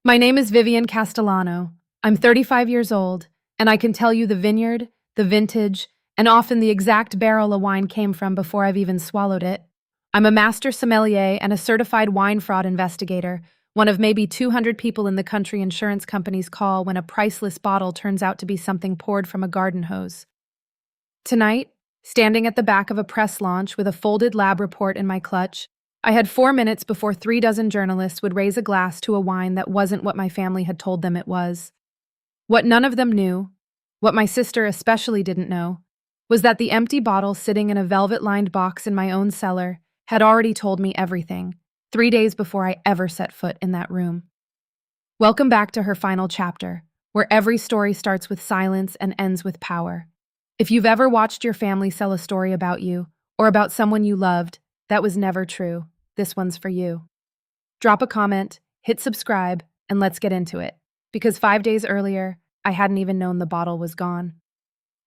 My name is Vivian Castellano. I'm 35 years old, and I can tell you the vineyard, the vintage, and often the exact barrel a wine came from before I've even swallowed it. I'm a master sommelier and a certified wine fraud investigator, one of maybe 200 people in the country insurance companies call when a priceless bottle turns out to be something poured from a garden hose. Tonight, standing at the back of a press launch with a folded lab report in my clutch, I had 4 minutes before 3 dozen journalists would raise a glass to a wine that wasn't what my family had told them it was. What none of them knew, what my sister especially didn't know, was that the empty bottle sitting in a velvet-lined box in my own cellar had already told me everything, 3 days before I ever set foot in that room. Welcome back to her final chapter, where every story starts with silence and ends with power. If you've ever watched your family sell a story about you, or about someone you loved, that was never true. This one's for you. Drop a comment, hit subscribe, and let's get into it. Because 5 days earlier, I hadn't even known the bottle was gone.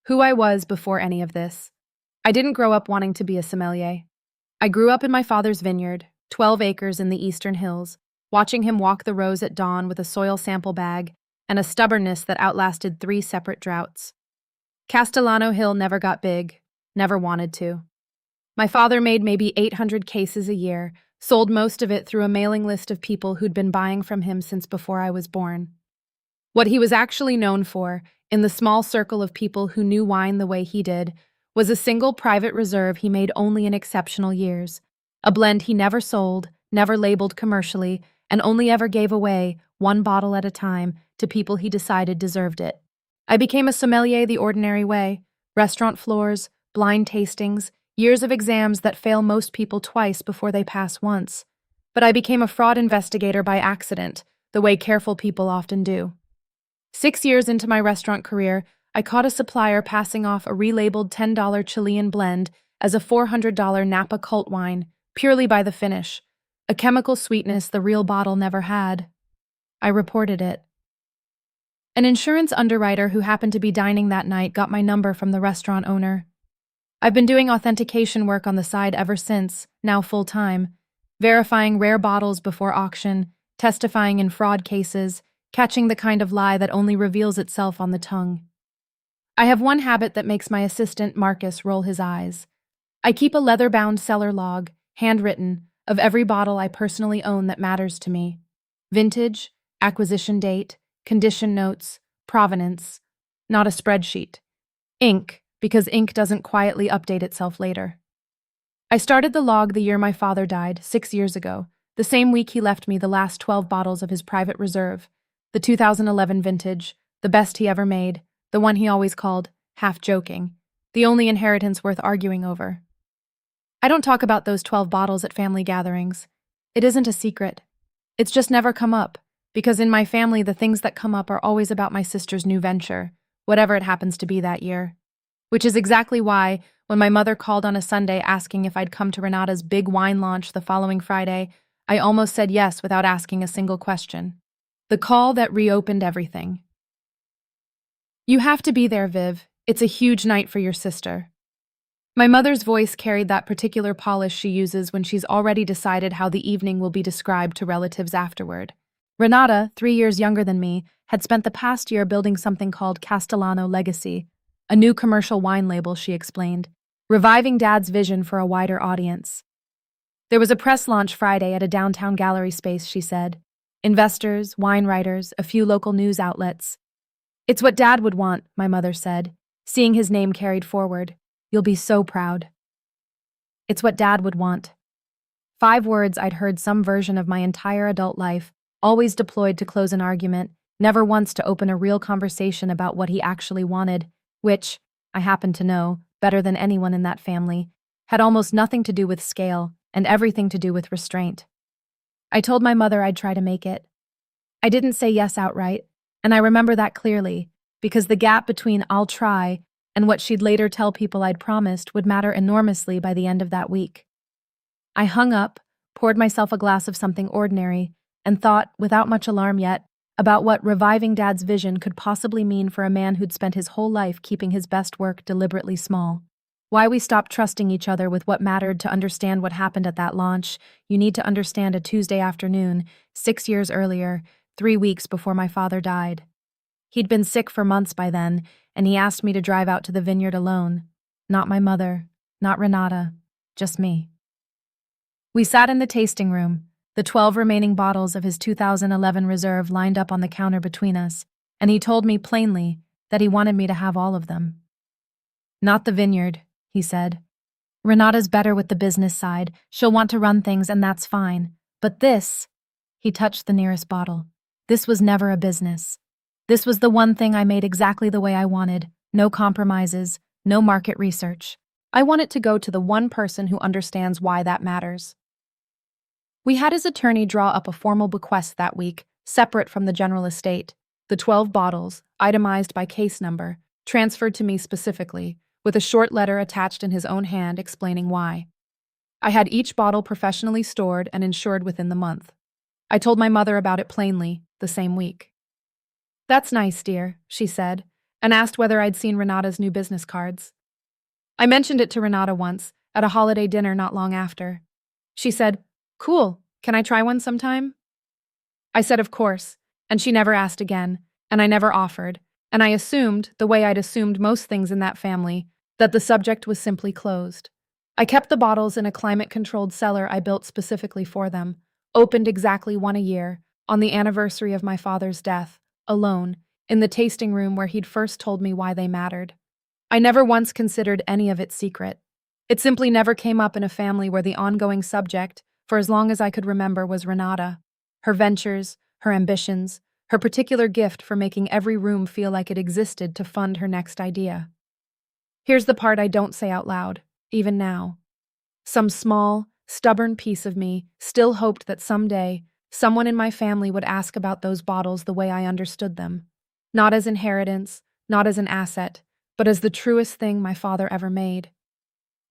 Who I was before any of this. I didn't grow up wanting to be a sommelier. I grew up in my father's vineyard, 12 acres in the eastern hills, watching him walk the rows at dawn with a soil sample bag and a stubbornness that outlasted 3 separate droughts. Castellano Hill never got big, never wanted to. My father made maybe 800 cases a year, sold most of it through a mailing list of people who'd been buying from him since before I was born. What he was actually known for, in the small circle of people who knew wine the way he did, was a single private reserve he made only in exceptional years, a blend he never sold, never labeled commercially, and only ever gave away, 1 bottle at a time, to people he decided deserved it. I became a sommelier the ordinary way: restaurant floors, blind tastings, years of exams that fail most people twice before they pass once. But I became a fraud investigator by accident, the way careful people often do. 6 years into my restaurant career, I caught a supplier passing off a relabeled $10 Chilean blend as a $400 Napa cult wine, purely by the finish, a chemical sweetness the real bottle never had. I reported it. An insurance underwriter who happened to be dining that night got my number from the restaurant owner. I've been doing authentication work on the side ever since, now full-time, verifying rare bottles before auction, testifying in fraud cases, catching the kind of lie that only reveals itself on the tongue. I have one habit that makes my assistant, Marcus, roll his eyes. I keep a leather-bound cellar log, handwritten, of every bottle I personally own that matters to me. Vintage, acquisition date, condition notes, provenance. Not a spreadsheet. Ink, because ink doesn't quietly update itself later. I started the log the year my father died, 6 years ago, the same week he left me the last 12 bottles of his private reserve, the 2011 vintage, the best he ever made, the one he always called, half joking, the only inheritance worth arguing over. I don't talk about those 12 bottles at family gatherings. It isn't a secret. It's just never come up, because in my family the things that come up are always about my sister's new venture, whatever it happens to be that year. Which is exactly why, when my mother called on a Sunday asking if I'd come to Renata's big wine launch the following Friday, I almost said yes without asking a single question. The call that reopened everything. You have to be there, Viv. It's a huge night for your sister. My mother's voice carried that particular polish she uses when she's already decided how the evening will be described to relatives afterward. Renata, 3 years younger than me, had spent the past year building something called Castellano Legacy, a new commercial wine label, she explained, reviving Dad's vision for a wider audience. There was a press launch Friday at a downtown gallery space, she said. Investors, wine writers, a few local news outlets. It's what Dad would want, my mother said, seeing his name carried forward. You'll be so proud. It's what Dad would want. 5 words I'd heard some version of my entire adult life, always deployed to close an argument, never once to open a real conversation about what he actually wanted, which, I happen to know, better than anyone in that family, had almost nothing to do with scale and everything to do with restraint. I told my mother I'd try to make it. I didn't say yes outright, and I remember that clearly, because the gap between I'll try and what she'd later tell people I'd promised would matter enormously by the end of that week. I hung up, poured myself a glass of something ordinary, and thought, without much alarm yet, about what reviving Dad's vision could possibly mean for a man who'd spent his whole life keeping his best work deliberately small. Why we stopped trusting each other with what mattered. To understand what happened at that launch, you need to understand a Tuesday afternoon, 6 years earlier, 3 weeks before my father died. He'd been sick for months by then, and he asked me to drive out to the vineyard alone. Not my mother, not Renata, just me. We sat in the tasting room, the 12 remaining bottles of his 2011 reserve lined up on the counter between us, and he told me plainly that he wanted me to have all of them. Not the vineyard, he said. Renata's better with the business side. She'll want to run things, and that's fine. But this, he touched the nearest bottle. This was never a business. This was the one thing I made exactly the way I wanted. No compromises, no market research. I want it to go to the one person who understands why that matters. We had his attorney draw up a formal bequest that week, separate from the general estate. The 12 bottles, itemized by case number, transferred to me specifically, with a short letter attached in his own hand explaining why. I had each bottle professionally stored and insured within the month. I told my mother about it plainly, the same week. "That's nice, dear," she said, and asked whether I'd seen Renata's new business cards. I mentioned it to Renata once, at a holiday dinner not long after. She said, "Cool, can I try one sometime?" I said of course, and she never asked again, and I never offered, and I assumed, the way I'd assumed most things in that family, that the subject was simply closed. I kept the bottles in a climate-controlled cellar I built specifically for them, opened exactly one a year, on the anniversary of my father's death, alone, in the tasting room where he'd first told me why they mattered. I never once considered any of it secret. It simply never came up in a family where the ongoing subject, for as long as I could remember, was Renata, her ventures, her ambitions, her particular gift for making every room feel like it existed to fund her next idea. Here's the part I don't say out loud, even now. Some small, stubborn piece of me still hoped that someday someone in my family would ask about those bottles the way I understood them. Not as inheritance, not as an asset, but as the truest thing my father ever made.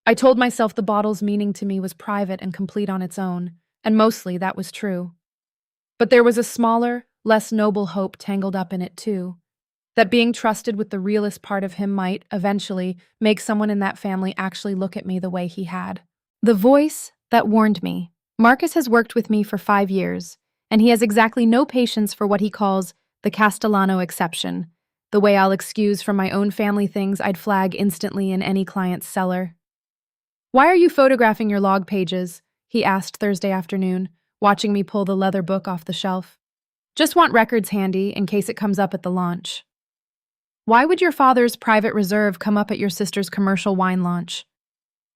I told myself the bottle's meaning to me was private and complete on its own, and mostly that was true. But there was a smaller, less noble hope tangled up in it too. That being trusted with the realest part of him might, eventually, make someone in that family actually look at me the way he had. The voice that warned me. Marcus has worked with me for 5 years, and he has exactly no patience for what he calls the Castellano exception, the way I'll excuse from my own family things I'd flag instantly in any client's cellar. "Why are you photographing your log pages?" he asked Thursday afternoon, watching me pull the leather book off the shelf. "Just want records handy in case it comes up at the launch." "Why would your father's private reserve come up at your sister's commercial wine launch?"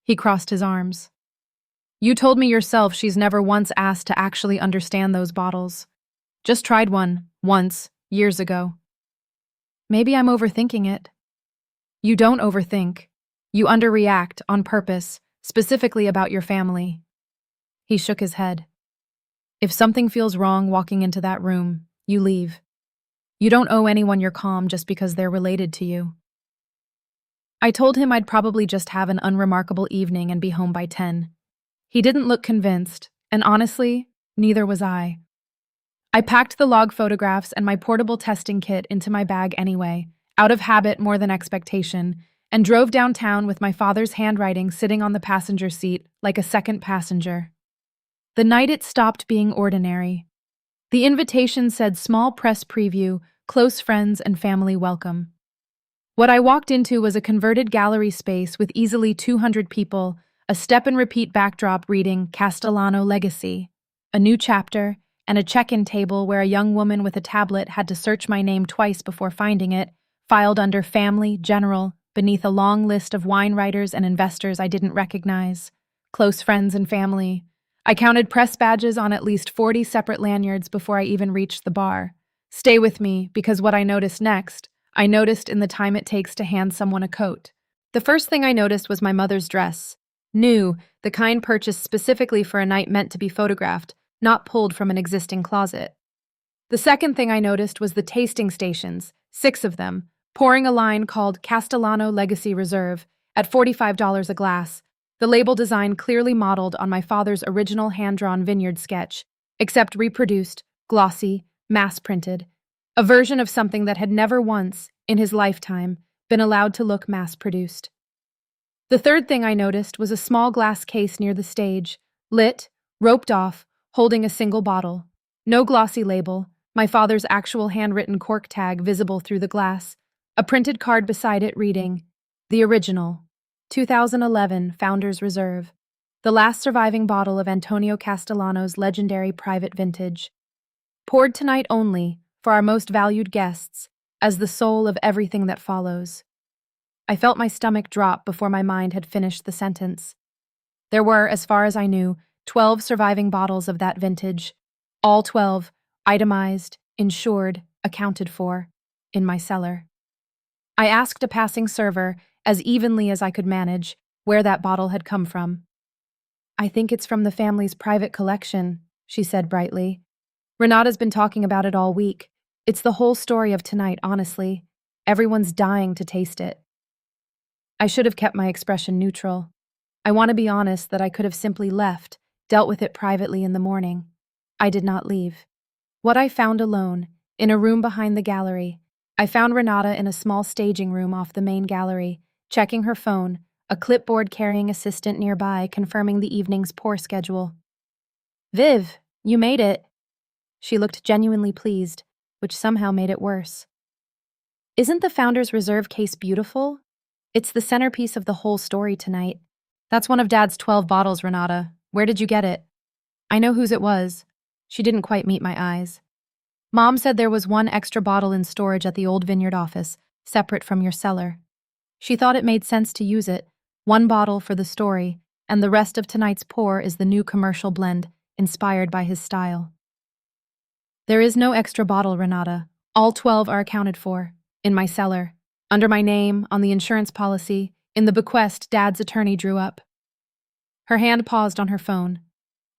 He crossed his arms. "You told me yourself she's never once asked to actually understand those bottles. Just tried one, once, years ago." "Maybe I'm overthinking it." "You don't overthink. You underreact, on purpose, specifically about your family." He shook his head. "If something feels wrong walking into that room, you leave. You don't owe anyone your calm just because they're related to you." I told him I'd probably just have an unremarkable evening and be home by 10. He didn't look convinced, and honestly, neither was I. I packed the log photographs and my portable testing kit into my bag anyway, out of habit more than expectation, and drove downtown with my father's handwriting sitting on the passenger seat like a second passenger. The night it stopped being ordinary. The invitation said small press preview, close friends and family welcome. What I walked into was a converted gallery space with easily 200 people, a step-and-repeat backdrop reading Castellano Legacy, a new chapter, and a check-in table where a young woman with a tablet had to search my name twice before finding it, filed under Family, General, beneath a long list of wine writers and investors I didn't recognize. Close friends and family. I counted press badges on at least 40 separate lanyards before I even reached the bar. Stay with me, because what I noticed next, I noticed in the time it takes to hand someone a coat. The first thing I noticed was my mother's dress. New, the kind purchased specifically for a night meant to be photographed, not pulled from an existing closet. The second thing I noticed was the tasting stations, 6 of them, pouring a line called Castellano Legacy Reserve at $45 a glass, the label design clearly modeled on my father's original hand-drawn vineyard sketch, except reproduced, glossy, mass-printed, a version of something that had never once, in his lifetime, been allowed to look mass-produced. The third thing I noticed was a small glass case near the stage, lit, roped off, holding a single bottle. No glossy label, my father's actual handwritten cork tag visible through the glass, a printed card beside it reading, "The Original, 2011 Founders Reserve, the last surviving bottle of Antonio Castellano's legendary private vintage. Poured tonight only, for our most valued guests, as the soul of everything that follows." I felt my stomach drop before my mind had finished the sentence. There were, as far as I knew, 12 surviving bottles of that vintage, all 12, itemized, insured, accounted for, in my cellar. I asked a passing server, as evenly as I could manage, where that bottle had come from. "I think it's from the family's private collection," she said brightly. "Renata's been talking about it all week. It's the whole story of tonight, honestly. Everyone's dying to taste it." I should have kept my expression neutral. I want to be honest that I could have simply left, dealt with it privately in the morning. I did not leave. What I found alone, in a room behind the gallery, I found Renata in a small staging room off the main gallery, checking her phone, a clipboard-carrying assistant nearby confirming the evening's pour schedule. "Viv, you made it." She looked genuinely pleased, which somehow made it worse. "Isn't the Founders Reserve case beautiful? It's the centerpiece of the whole story tonight. That's one of Dad's 12 bottles, Renata. Where did you get it?" "I know whose it was." She didn't quite meet my eyes. "Mom said there was one extra bottle in storage at the old vineyard office, separate from your cellar. She thought it made sense to use it, one bottle for the story, and the rest of tonight's pour is the new commercial blend, inspired by his style." "There is no extra bottle, Renata. All 12 are accounted for, in my cellar, under my name, on the insurance policy, in the bequest Dad's attorney drew up." Her hand paused on her phone.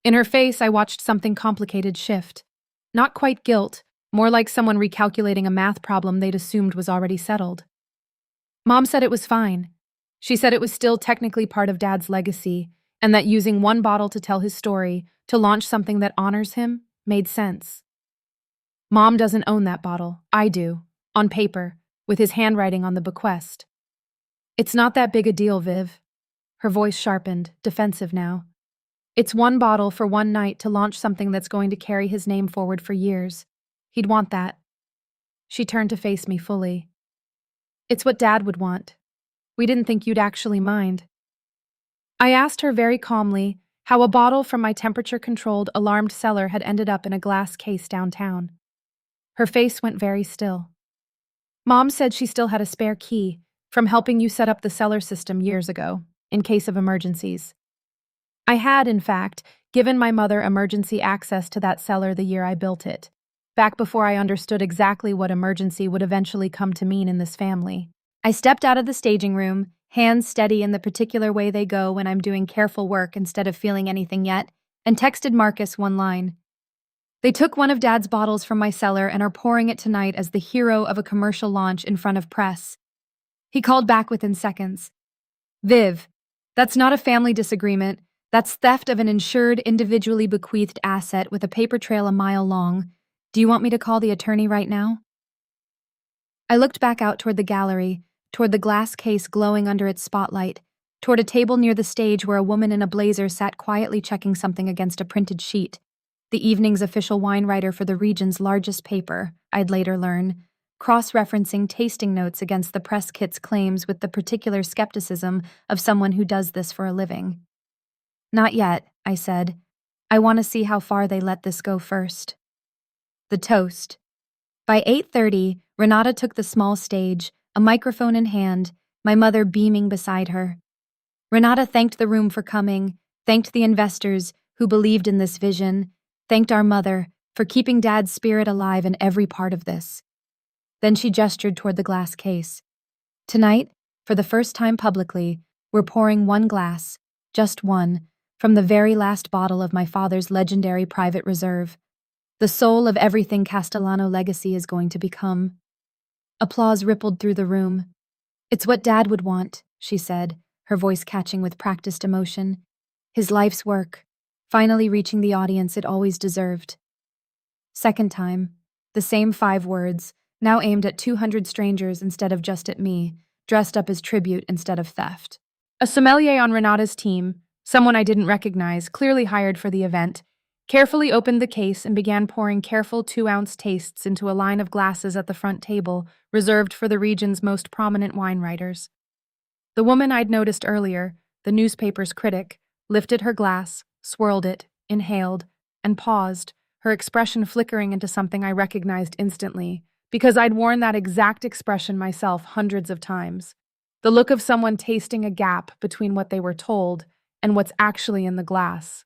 In her face, I watched something complicated shift. Not quite guilt, more like someone recalculating a math problem they'd assumed was already settled. "Mom said it was fine. She said it was still technically part of Dad's legacy, and that using one bottle to tell his story, to launch something that honors him, made sense. Mom doesn't own that bottle. I do. On paper, with his handwriting on the bequest. It's not that big a deal, Viv." Her voice sharpened, defensive now. "It's one bottle for one night to launch something that's going to carry his name forward for years. He'd want that." She turned to face me fully. "It's what Dad would want. We didn't think you'd actually mind." I asked her very calmly how a bottle from my temperature-controlled, alarmed cellar had ended up in a glass case downtown. Her face went very still. "Mom said she still had a spare key from helping you set up the cellar system years ago, in case of emergencies. I had, in fact, given my mother emergency access to that cellar the year I built it, back before I understood exactly what emergency would eventually come to mean in this family." I stepped out of the staging room, hands steady in the particular way they go when I'm doing careful work instead of feeling anything yet, and texted Marcus one line. "They took one of Dad's bottles from my cellar and are pouring it tonight as the hero of a commercial launch in front of press." He called back within seconds. "Viv, that's not a family disagreement. That's theft of an insured, individually bequeathed asset with a paper trail a mile long. Do you want me to call the attorney right now?" I looked back out toward the gallery, toward the glass case glowing under its spotlight, toward a table near the stage where a woman in a blazer sat quietly checking something against a printed sheet. The evening's official wine writer for the region's largest paper, I'd later learn, cross-referencing tasting notes against the press kit's claims with the particular skepticism of someone who does this for a living. "Not yet," I said. "I want to see how far they let this go first." The toast. By 8:30, Renata took the small stage, a microphone in hand, my mother beaming beside her. Renata thanked the room for coming, thanked the investors who believed in this vision, thanked our mother for keeping Dad's spirit alive in every part of this. Then she gestured toward the glass case. "Tonight, for the first time publicly, we're pouring one glass, just one, from the very last bottle of my father's legendary private reserve. The soul of everything Castellano legacy is going to become." Applause rippled through the room. "It's what Dad would want," she said, her voice catching with practiced emotion. "His life's work, finally reaching the audience it always deserved." Second time, the same 5 words, now aimed at 200 strangers instead of just at me, dressed up as tribute instead of theft. A sommelier on Renata's team, someone I didn't recognize, clearly hired for the event, carefully opened the case and began pouring careful 2-ounce tastes into a line of glasses at the front table, reserved for the region's most prominent wine writers. The woman I'd noticed earlier, the newspaper's critic, lifted her glass, swirled it, inhaled, and paused, her expression flickering into something I recognized instantly, because I'd worn that exact expression myself hundreds of times. The look of someone tasting a gap between what they were told and what's actually in the glass.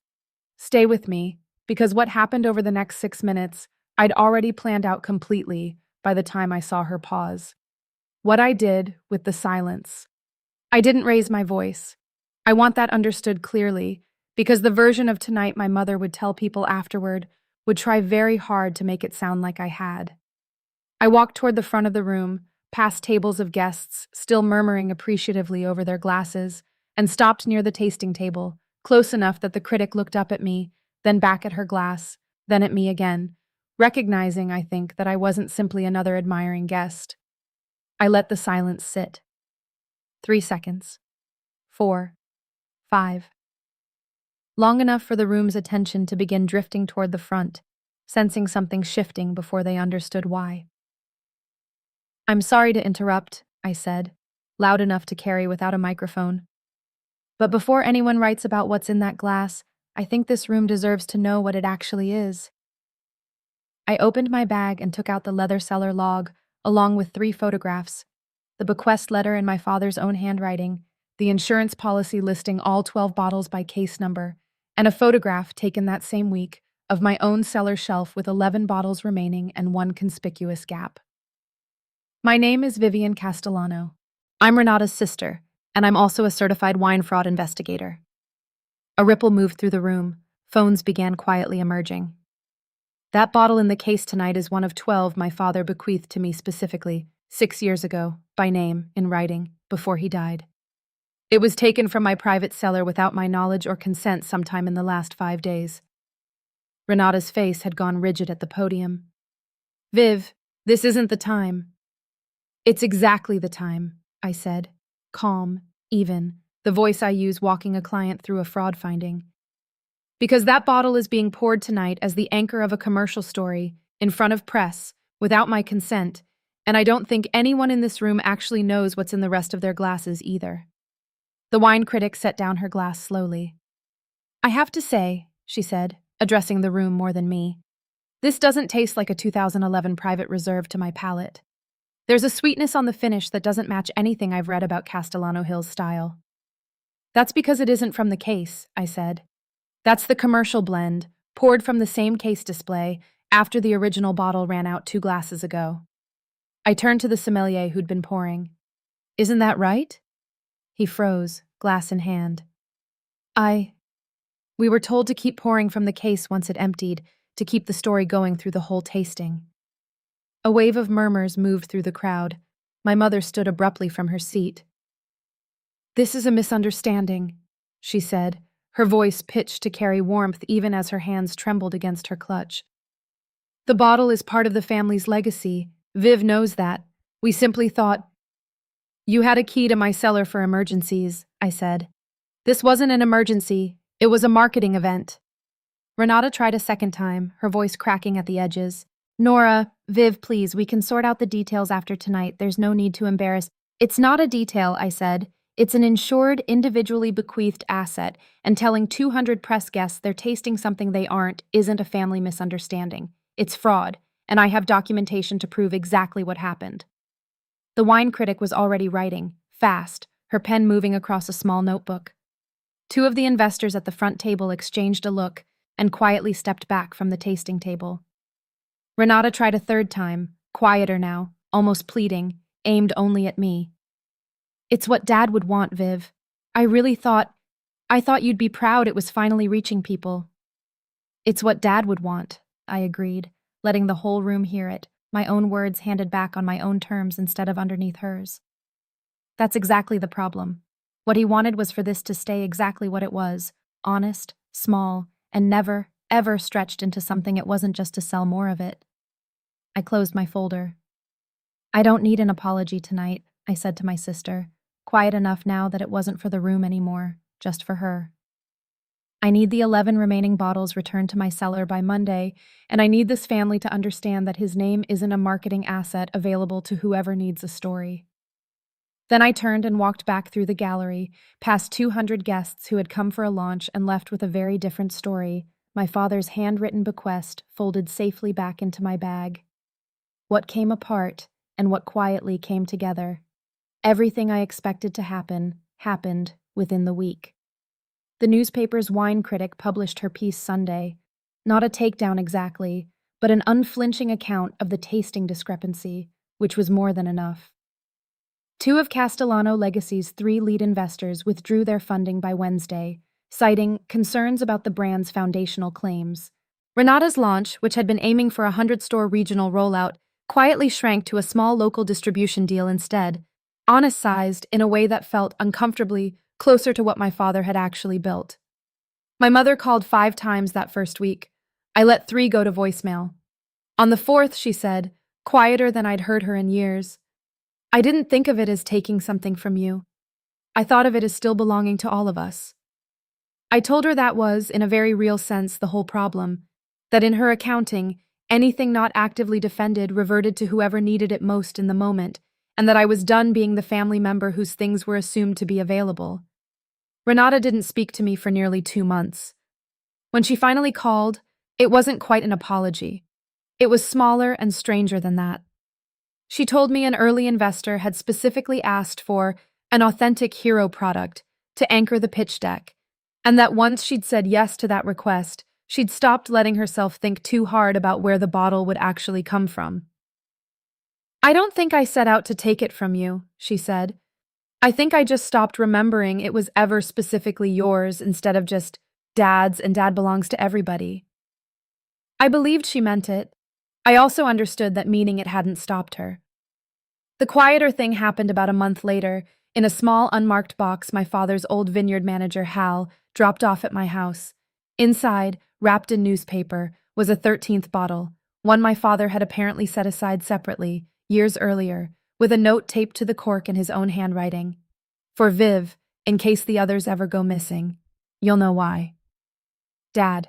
Stay with me, because what happened over the next 6 minutes, I'd already planned out completely by the time I saw her pause. What I did with the silence. I didn't raise my voice. I want that understood clearly, because the version of tonight my mother would tell people afterward would try very hard to make it sound like I had. I walked toward the front of the room, past tables of guests, still murmuring appreciatively over their glasses, and stopped near the tasting table, close enough that the critic looked up at me, then back at her glass, then at me again, recognizing, I think, that I wasn't simply another admiring guest. I let the silence sit. 3 seconds. 4. 5. Long enough for the room's attention to begin drifting toward the front, sensing something shifting before they understood why. "I'm sorry to interrupt," I said, loud enough to carry without a microphone. "But before anyone writes about what's in that glass, I think this room deserves to know what it actually is." I opened my bag and took out the leather cellar log, along with 3 photographs, the bequest letter in my father's own handwriting, the insurance policy listing all 12 bottles by case number, and a photograph taken that same week of my own cellar shelf with 11 bottles remaining and 1 conspicuous gap. "My name is Vivian Castellano. I'm Renata's sister, and I'm also a certified wine fraud investigator." A ripple moved through the room. Phones began quietly emerging. "That bottle in the case tonight is one of 12 my father bequeathed to me specifically, 6 years ago, by name, in writing, before he died. It was taken from my private cellar without my knowledge or consent sometime in the last 5 days." Renata's face had gone rigid at the podium. "Viv, this isn't the time." "It's exactly the time," I said, calm, even, the voice I use walking a client through a fraud finding. "Because that bottle is being poured tonight as the anchor of a commercial story, in front of press, without my consent, and I don't think anyone in this room actually knows what's in the rest of their glasses either." The wine critic set down her glass slowly. "I have to say," she said, addressing the room more than me, "this doesn't taste like a 2011 private reserve to my palate. There's a sweetness on the finish that doesn't match anything I've read about Castellano Hill's style." "That's because it isn't from the case," I said. "That's the commercial blend, poured from the same case display, after the original bottle ran out 2 glasses ago." I turned to the sommelier who'd been pouring. "Isn't that right?" He froze, glass in hand. We were told to keep pouring from the case once it emptied, to keep the story going through the whole tasting." A wave of murmurs moved through the crowd. My mother stood abruptly from her seat. "This is a misunderstanding," she said, her voice pitched to carry warmth even as her hands trembled against her clutch. "The bottle is part of the family's legacy. Viv knows that. We simply thought—" "You had a key to my cellar for emergencies," I said. "This wasn't an emergency. It was a marketing event." Renata tried a second time, her voice cracking at the edges. "Nora, Viv, please, we can sort out the details after tonight. There's no need to embarrass—" "It's not a detail," I said. "It's an insured, individually bequeathed asset, and telling 200 press guests they're tasting something they aren't isn't a family misunderstanding. It's fraud, and I have documentation to prove exactly what happened." The wine critic was already writing, fast, her pen moving across a small notebook. 2 of the investors at the front table exchanged a look and quietly stepped back from the tasting table. Renata tried a third time, quieter now, almost pleading, aimed only at me. "It's what Dad would want, Viv. I thought you'd be proud it was finally reaching people." "It's what Dad would want," I agreed, letting the whole room hear it, my own words handed back on my own terms instead of underneath hers. That's exactly the problem. What he wanted was for this to stay exactly what it was, honest, small, and never, ever stretched into something it wasn't just to sell more of it. I closed my folder. "I don't need an apology tonight," I said to my sister, quiet enough now that it wasn't for the room anymore, just for her. I need the 11 remaining bottles returned to my cellar by Monday, and I need this family to understand that his name isn't a marketing asset available to whoever needs a story. Then I turned and walked back through the gallery, past 200 guests who had come for a launch and left with a very different story, my father's handwritten bequest folded safely back into my bag. What came apart and what quietly came together. Everything I expected to happen happened within the week. The newspaper's wine critic published her piece Sunday. Not a takedown exactly, but an unflinching account of the tasting discrepancy, which was more than enough. 2 of Castellano Legacy's 3 lead investors withdrew their funding by Wednesday, citing concerns about the brand's foundational claims. Renata's launch, which had been aiming for a 100-store regional rollout, quietly shrank to a small local distribution deal instead, honest-sized in a way that felt uncomfortably closer to what my father had actually built. My mother called 5 times that first week. I let 3 go to voicemail. On the 4th, she said, quieter than I'd heard her in years, "I didn't think of it as taking something from you. I thought of it as still belonging to all of us." I told her that was, in a very real sense, the whole problem, that in her accounting, anything not actively defended reverted to whoever needed it most in the moment, and that I was done being the family member whose things were assumed to be available. Renata didn't speak to me for nearly 2 months. When she finally called, it wasn't quite an apology. It was smaller and stranger than that. She told me an early investor had specifically asked for an authentic hero product to anchor the pitch deck, and that once she'd said yes to that request, she'd stopped letting herself think too hard about where the bottle would actually come from. "I don't think I set out to take it from you," she said. "I think I just stopped remembering it was ever specifically yours instead of just Dad's, and Dad belongs to everybody." I believed she meant it. I also understood that meaning it hadn't stopped her. The quieter thing happened about a month later, in a small unmarked box my father's old vineyard manager, Hal, dropped off at my house. Inside, wrapped in newspaper, was a 13th bottle, one my father had apparently set aside separately, years earlier, with a note taped to the cork in his own handwriting. "For Viv, in case the others ever go missing. You'll know why. Dad."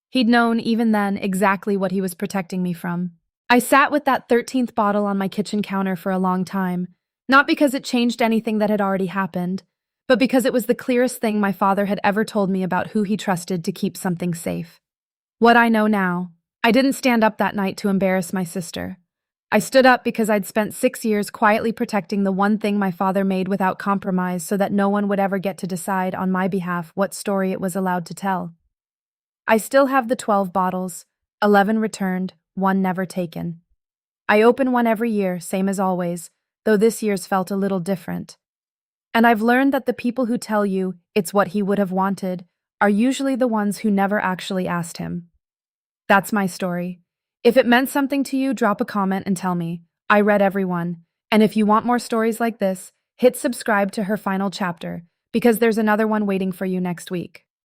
He'd known, even then, exactly what he was protecting me from. I sat with that 13th bottle on my kitchen counter for a long time, not because it changed anything that had already happened, but because it was the clearest thing my father had ever told me about who he trusted to keep something safe. What I know now, I didn't stand up that night to embarrass my sister. I stood up because I'd spent 6 years quietly protecting the one thing my father made without compromise so that no one would ever get to decide on my behalf what story it was allowed to tell. I still have the 12 bottles, 11 returned, 1 never taken. I open one every year, same as always, though this year's felt a little different. And I've learned that the people who tell you it's what he would have wanted are usually the ones who never actually asked him. That's my story. If it meant something to you, drop a comment and tell me. I read every one. And if you want more stories like this, hit subscribe to her final chapter, because there's another one waiting for you next week.